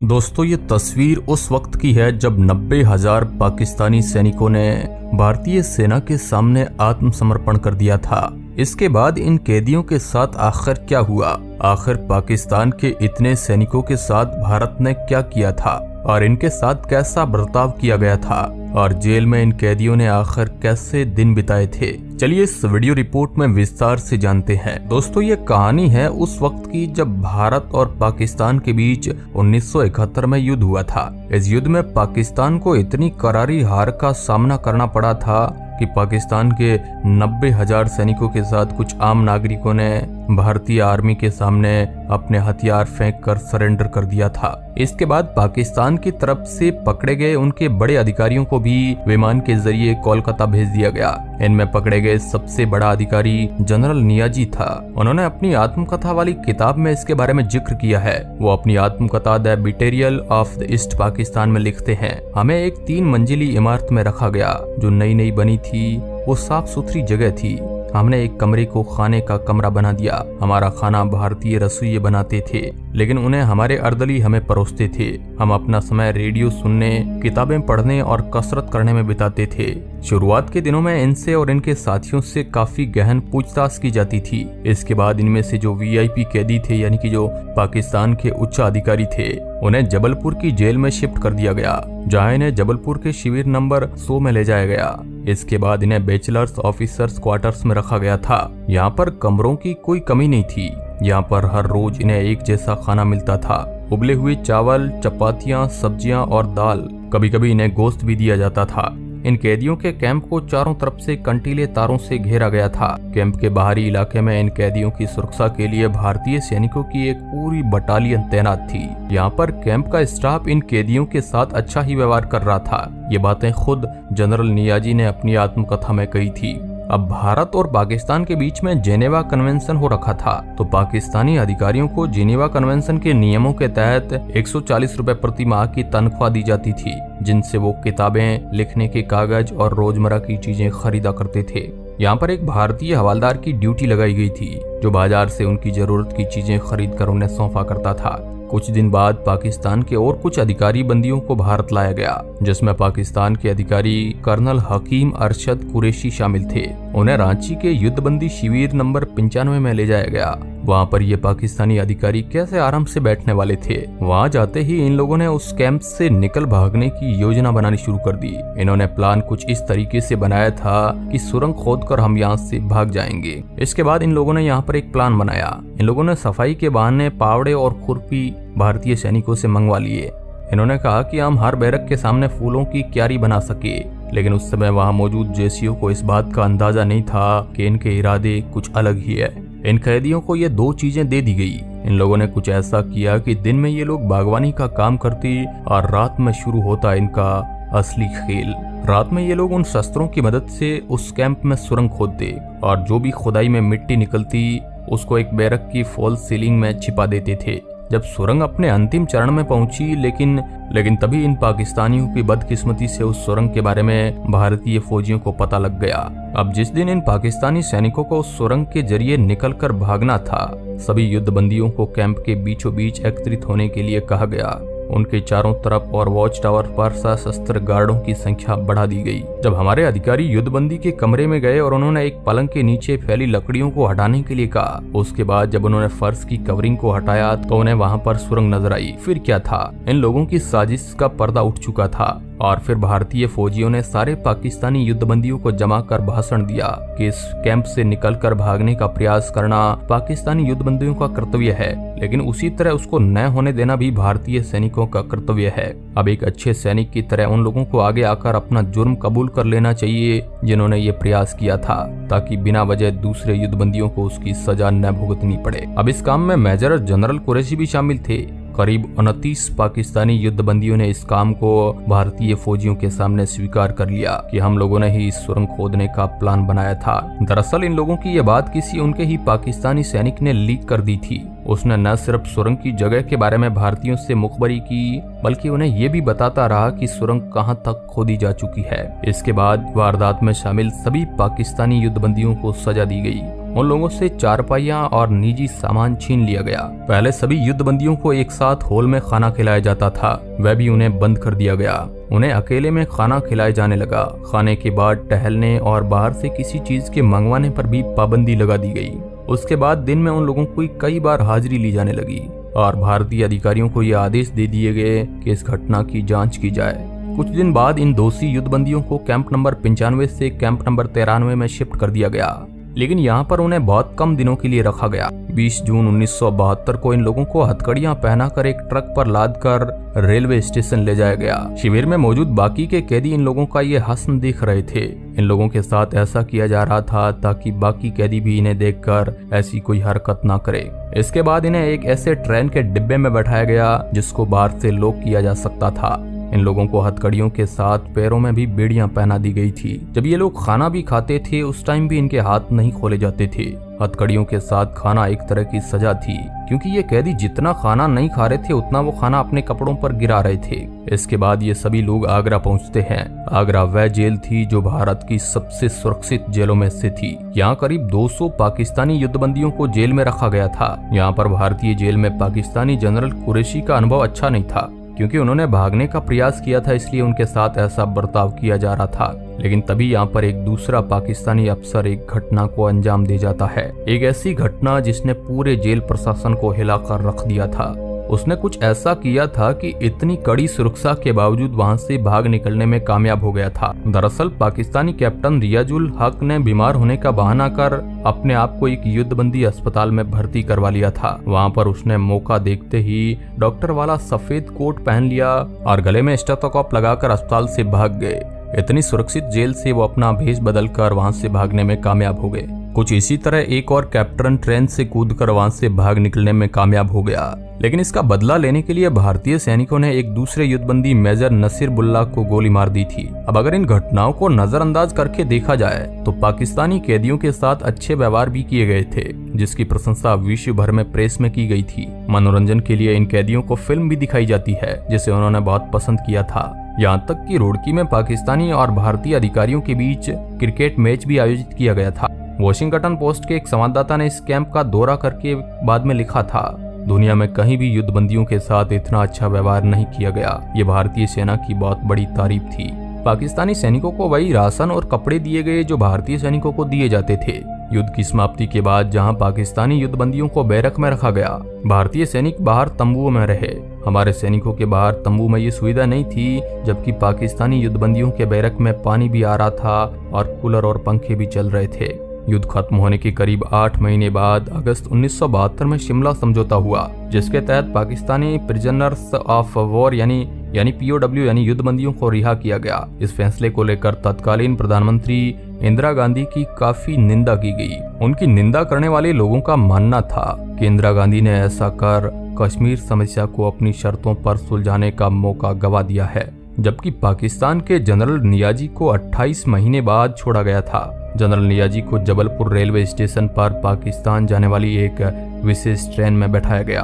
दोस्तों, ये तस्वीर उस वक्त की है जब 90,000 पाकिस्तानी सैनिकों ने भारतीय सेना के सामने आत्मसमर्पण कर दिया था। इसके बाद इन कैदियों के साथ आखिर क्या हुआ? आखिर पाकिस्तान के इतने सैनिकों के साथ भारत ने क्या किया था और इनके साथ कैसा बर्ताव किया गया था और जेल में इन कैदियों ने आखिर कैसे दिन बिताए थे? चलिए इस वीडियो रिपोर्ट में विस्तार से जानते हैं। दोस्तों, ये कहानी है उस वक्त की जब भारत और पाकिस्तान के बीच 1971 में युद्ध हुआ था। इस युद्ध में पाकिस्तान को इतनी करारी हार का सामना करना पड़ा था कि पाकिस्तान के 90,000 सैनिकों के साथ कुछ आम नागरिकों ने भारतीय आर्मी के सामने अपने हथियार फेंक कर सरेंडर कर दिया था। इसके बाद पाकिस्तान की तरफ से पकड़े गए उनके बड़े अधिकारियों को भी विमान के जरिए कोलकाता भेज दिया गया। इनमें पकड़े गए सबसे बड़ा अधिकारी जनरल नियाजी था। उन्होंने अपनी आत्मकथा वाली किताब में इसके बारे में जिक्र किया है। वो अपनी आत्मकथा the betrayal of the East Pakistan में लिखते हैं, हमें एक 3 मंजिली इमारत में रखा गया जो नई नई बनी थी। वो साफ सुथरी जगह थी। हमने एक कमरे को खाने का कमरा बना दिया। हमारा खाना भारतीय रसोइये बनाते थे, लेकिन उन्हें हमारे अर्दली हमें परोसते थे। हम अपना समय रेडियो सुनने, किताबें पढ़ने और कसरत करने में बिताते थे। शुरुआत के दिनों में इनसे और इनके साथियों से काफी गहन पूछताछ की जाती थी। इसके बाद इनमें से जो वीआईपी कैदी थे, यानी कि जो पाकिस्तान के उच्च अधिकारी थे, उन्हें जबलपुर की जेल में शिफ्ट कर दिया गया, जहां इन्हें जबलपुर के शिविर नंबर 100 में ले जाया गया। इसके बाद इन्हें बैचलर्स ऑफिसर्स क्वार्टर्स में रखा गया था। यहाँ पर कमरों की कोई कमी नहीं थी। यहाँ पर हर रोज इन्हें एक जैसा खाना मिलता था, उबले हुए चावल, चपातियाँ, सब्जियाँ और दाल। कभी कभी इन्हें गोश्त भी दिया जाता था। इन कैदियों के कैंप को चारों तरफ से कंटीले तारों से घेरा गया था। कैंप के बाहरी इलाके में इन कैदियों की सुरक्षा के लिए भारतीय सैनिकों की एक पूरी बटालियन तैनात थी। यहाँ पर कैंप का स्टाफ इन कैदियों के साथ अच्छा ही व्यवहार कर रहा था। ये बातें खुद जनरल नियाजी ने अपनी आत्मकथा में कही थी। अब भारत और पाकिस्तान के बीच में जेनेवा कन्वेंशन हो रखा था, तो पाकिस्तानी अधिकारियों को जेनेवा कन्वेंशन के नियमों के तहत 140 रुपए प्रति माह की तनख्वाह दी जाती थी, जिनसे वो किताबें, लिखने के कागज और रोजमर्रा की चीजें खरीदा करते थे। यहाँ पर एक भारतीय हवालदार की ड्यूटी लगाई गई थी, जो बाजार से उनकी जरूरत की चीजें खरीद कर उन्हें सौंपा करता था। कुछ दिन बाद पाकिस्तान के और कुछ अधिकारी बंदियों को भारत लाया गया, जिसमें पाकिस्तान के अधिकारी कर्नल हकीम अरशद कुरैशी शामिल थे। उन्हें रांची के युद्धबंदी शिविर नंबर 95 में ले जाया गया। वहाँ पर ये पाकिस्तानी अधिकारी कैसे आराम से बैठने वाले थे। वहाँ जाते ही इन लोगों ने उस कैंप से निकल भागने की योजना बनानी शुरू कर दी। इन्होंने प्लान कुछ इस तरीके से बनाया था कि सुरंग खोदकर हम यहाँ से भाग जाएंगे। इसके बाद इन लोगों ने यहाँ पर एक प्लान बनाया। इन लोगों ने सफाई के बहाने पावड़े और खुरपी भारतीय सैनिकों से मंगवा लिए। इन्होंने कहा कि हम हर बैरक के सामने फूलों की क्यारी बना सके, लेकिन उस समय वहाँ मौजूद जेसीओ को इस बात का अंदाजा नहीं था कि इनके इरादे कुछ अलग ही है। इन कैदियों को ये 2 चीजें दे दी गई। इन लोगों ने कुछ ऐसा किया कि दिन में ये लोग बागवानी का काम करते और रात में शुरू होता इनका असली खेल। रात में ये लोग उन शस्त्रों की मदद से उस कैंप में सुरंग खोदते और जो भी खुदाई में मिट्टी निकलती उसको एक बैरक की फॉल्स सीलिंग में छिपा देते थे। जब सुरंग अपने अंतिम चरण में पहुंची, लेकिन तभी इन पाकिस्तानियों की बदकिस्मती से उस सुरंग के बारे में भारतीय फौजियों को पता लग गया। अब जिस दिन इन पाकिस्तानी सैनिकों को उस सुरंग के जरिए निकलकर भागना था, सभी युद्धबंदियों को कैंप के बीचों बीच एकत्रित होने के लिए कहा गया। उनके चारों तरफ और वॉच टावर पर सशस्त्र गार्डों की संख्या बढ़ा दी गई। जब हमारे अधिकारी युद्धबंदी के कमरे में गए और उन्होंने एक पलंग के नीचे फैली लकड़ियों को हटाने के लिए कहा, उसके बाद जब उन्होंने फर्श की कवरिंग को हटाया तो उन्हें वहां पर सुरंग नजर आई। फिर क्या था, इन लोगों की साजिश का पर्दा उठ चुका था और फिर भारतीय फौजियों ने सारे पाकिस्तानी युद्धबंदियों को जमा कर भाषण दिया कि इस कैंप से निकलकर भागने का प्रयास करना पाकिस्तानी युद्धबंदियों का कर्तव्य है, लेकिन उसी तरह उसको न होने देना भी भारतीय सैनिकों का कर्तव्य है। अब एक अच्छे सैनिक की तरह उन लोगों को आगे आकर अपना जुर्म कबूल कर लेना चाहिए जिन्होंने ये प्रयास किया था, ताकि बिना वजह दूसरे युद्धबंदियों को उसकी सजा न भुगतनी पड़े। अब इस काम में मेजर जनरल कुरैशी भी शामिल थे। करीब 29 पाकिस्तानी युद्धबंदियों ने इस काम को भारतीय फौजियों के सामने स्वीकार कर लिया कि हम लोगों ने ही इस सुरंग खोदने का प्लान बनाया था। दरअसल इन लोगों की यह बात किसी उनके ही पाकिस्तानी सैनिक ने लीक कर दी थी। उसने न सिर्फ सुरंग की जगह के बारे में भारतीयों से मुखबरी की, बल्कि उन्हें ये भी बताता रहा कि सुरंग कहां तक खोदी जा चुकी है। इसके बाद वारदात में शामिल सभी पाकिस्तानी युद्धबंदियों को सजा दी गई उन लोगों से चारपाइयां और निजी सामान छीन लिया गया। पहले सभी युद्ध बंदियों को एक साथ हॉल में खाना खिलाया जाता था, वह भी उन्हें बंद कर दिया गया। उन्हें अकेले में खाना खिलाया जाने लगा। खाने के बाद टहलने और बाहर से किसी चीज के मंगवाने पर भी पाबंदी लगा दी गई। उसके बाद दिन में उन लोगों की कई बार हाजिरी ली जाने लगी और भारतीय अधिकारियों को यह आदेश दे दिए गए कि इस घटना की जांच की जाए। कुछ दिन बाद इन दोषी युद्धबंदियों को कैंप नंबर 95 से कैंप नंबर 93 में शिफ्ट कर दिया गया, लेकिन यहाँ पर उन्हें बहुत कम दिनों के लिए रखा गया। 20 जून 1972 को इन लोगों को हथकड़ियां पहनाकर एक ट्रक पर लादकर रेलवे स्टेशन ले जाया गया। शिविर में मौजूद बाकी के कैदी इन लोगों का ये हस्न देख रहे थे। इन लोगों के साथ ऐसा किया जा रहा था ताकि बाकी कैदी भी इन्हें देखकर ऐसी कोई हरकत ना करे। इसके बाद इन्हें एक ऐसे ट्रेन के डिब्बे में बैठाया गया जिसको बाहर से लॉक किया जा सकता था। इन लोगों को हथकड़ियों के साथ पैरों में भी बेड़ियां पहना दी गई थी। जब ये लोग खाना भी खाते थे उस टाइम भी इनके हाथ नहीं खोले जाते थे। हथकड़ियों के साथ खाना एक तरह की सजा थी, क्योंकि ये कैदी जितना खाना नहीं खा रहे थे उतना वो खाना अपने कपड़ों पर गिरा रहे थे। इसके बाद ये सभी लोग आगरा पहुंचते हैं। आगरा वह जेल थी जो भारत की सबसे सुरक्षित जेलों में से थी। यहाँ करीब 200 पाकिस्तानी युद्धबंदियों को जेल में रखा गया था। यहाँ पर भारतीय जेल में पाकिस्तानी जनरल कुरैशी का अनुभव अच्छा नहीं था, क्योंकि उन्होंने भागने का प्रयास किया था, इसलिए उनके साथ ऐसा बर्ताव किया जा रहा था। लेकिन तभी यहाँ पर एक दूसरा पाकिस्तानी अफसर एक घटना को अंजाम दे जाता है। एक ऐसी घटना जिसने पूरे जेल प्रशासन को हिलाकर रख दिया था। उसने कुछ ऐसा किया था कि इतनी कड़ी सुरक्षा के बावजूद वहां से भाग निकलने में कामयाब हो गया था। दरअसल पाकिस्तानी कैप्टन रियाजुल हक ने बीमार होने का बहाना कर अपने आप को एक युद्धबंदी अस्पताल में भर्ती करवा लिया था। वहां पर उसने मौका देखते ही डॉक्टर वाला सफेद कोट पहन लिया और गले में स्टेथोस्कोप लगाकर अस्पताल से भाग गए। इतनी सुरक्षित जेल से वो अपना भेष बदलकर वहां से भागने में कामयाब हो गए। कुछ इसी तरह एक और कैप्टन ट्रेन से कूदकर वहां से भाग निकलने में कामयाब हो गया। लेकिन इसका बदला लेने के लिए भारतीय सैनिकों ने एक दूसरे युद्धबंदी मेजर नसीरुल्लाह को गोली मार दी थी। अब अगर इन घटनाओं को नजरअंदाज करके देखा जाए तो पाकिस्तानी कैदियों के साथ अच्छे व्यवहार भी किए गए थे, जिसकी प्रशंसा विश्व भर में प्रेस में की गई थी। मनोरंजन के लिए इन कैदियों को फिल्म भी दिखाई जाती है, जिसे उन्होंने बहुत पसंद किया था। यहाँ तक कि रुड़की में पाकिस्तानी और भारतीय अधिकारियों के बीच क्रिकेट मैच भी आयोजित किया गया था। वॉशिंगटन पोस्ट के एक संवाददाता ने इस कैंप का दौरा करके बाद में लिखा था, दुनिया में कहीं भी युद्धबंदियों के साथ इतना अच्छा व्यवहार नहीं किया गया। ये भारतीय सेना की बहुत बड़ी तारीफ थी। पाकिस्तानी सैनिकों को वही राशन और कपड़े दिए गए जो भारतीय सैनिकों को दिए जाते थे। युद्ध की समाप्ति के बाद जहां पाकिस्तानी युद्धबंदियों को बैरक में रखा गया, भारतीय सैनिक बाहर तंबुओं में रहे। हमारे सैनिकों के बाहर तंबू में ये सुविधा नहीं थी, जबकि पाकिस्तानी युद्धबंदियों के बैरक में पानी भी आ रहा था और कूलर और पंखे भी चल रहे थे। युद्ध खत्म होने के करीब 8 महीने बाद अगस्त 1972 में शिमला समझौता हुआ, जिसके तहत पाकिस्तानी प्रिजनर्स ऑफ वॉर यानी POW यानी युद्धबंदियों को रिहा किया गया। इस फैसले को लेकर तत्कालीन प्रधानमंत्री इंदिरा गांधी की काफी निंदा की गई। उनकी निंदा करने वाले लोगों का मानना था कि इंदिरा गांधी ने ऐसा कर कश्मीर समस्या को अपनी शर्तों पर सुलझाने का मौका गवा दिया है, जबकि पाकिस्तान के जनरल नियाजी को 28 महीने बाद छोड़ा गया था। जनरल नियाजी को जबलपुर रेलवे स्टेशन पर पाकिस्तान जाने वाली एक विशेष ट्रेन में बैठाया गया।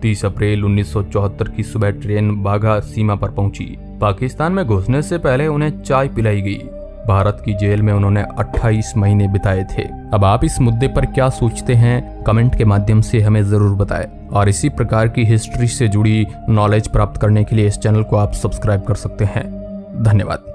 30 अप्रैल 1974 की सुबह ट्रेन बाघा सीमा पर पहुंची। पाकिस्तान में घुसने से पहले उन्हें चाय पिलाई गई। भारत की जेल में उन्होंने 28 महीने बिताए थे। अब आप इस मुद्दे पर क्या सोचते हैं, कमेंट के माध्यम से हमें जरूर बताएं। और इसी प्रकार की हिस्ट्री से जुड़ी नॉलेज प्राप्त करने के लिए इस चैनल को आप सब्सक्राइब कर सकते हैं। धन्यवाद।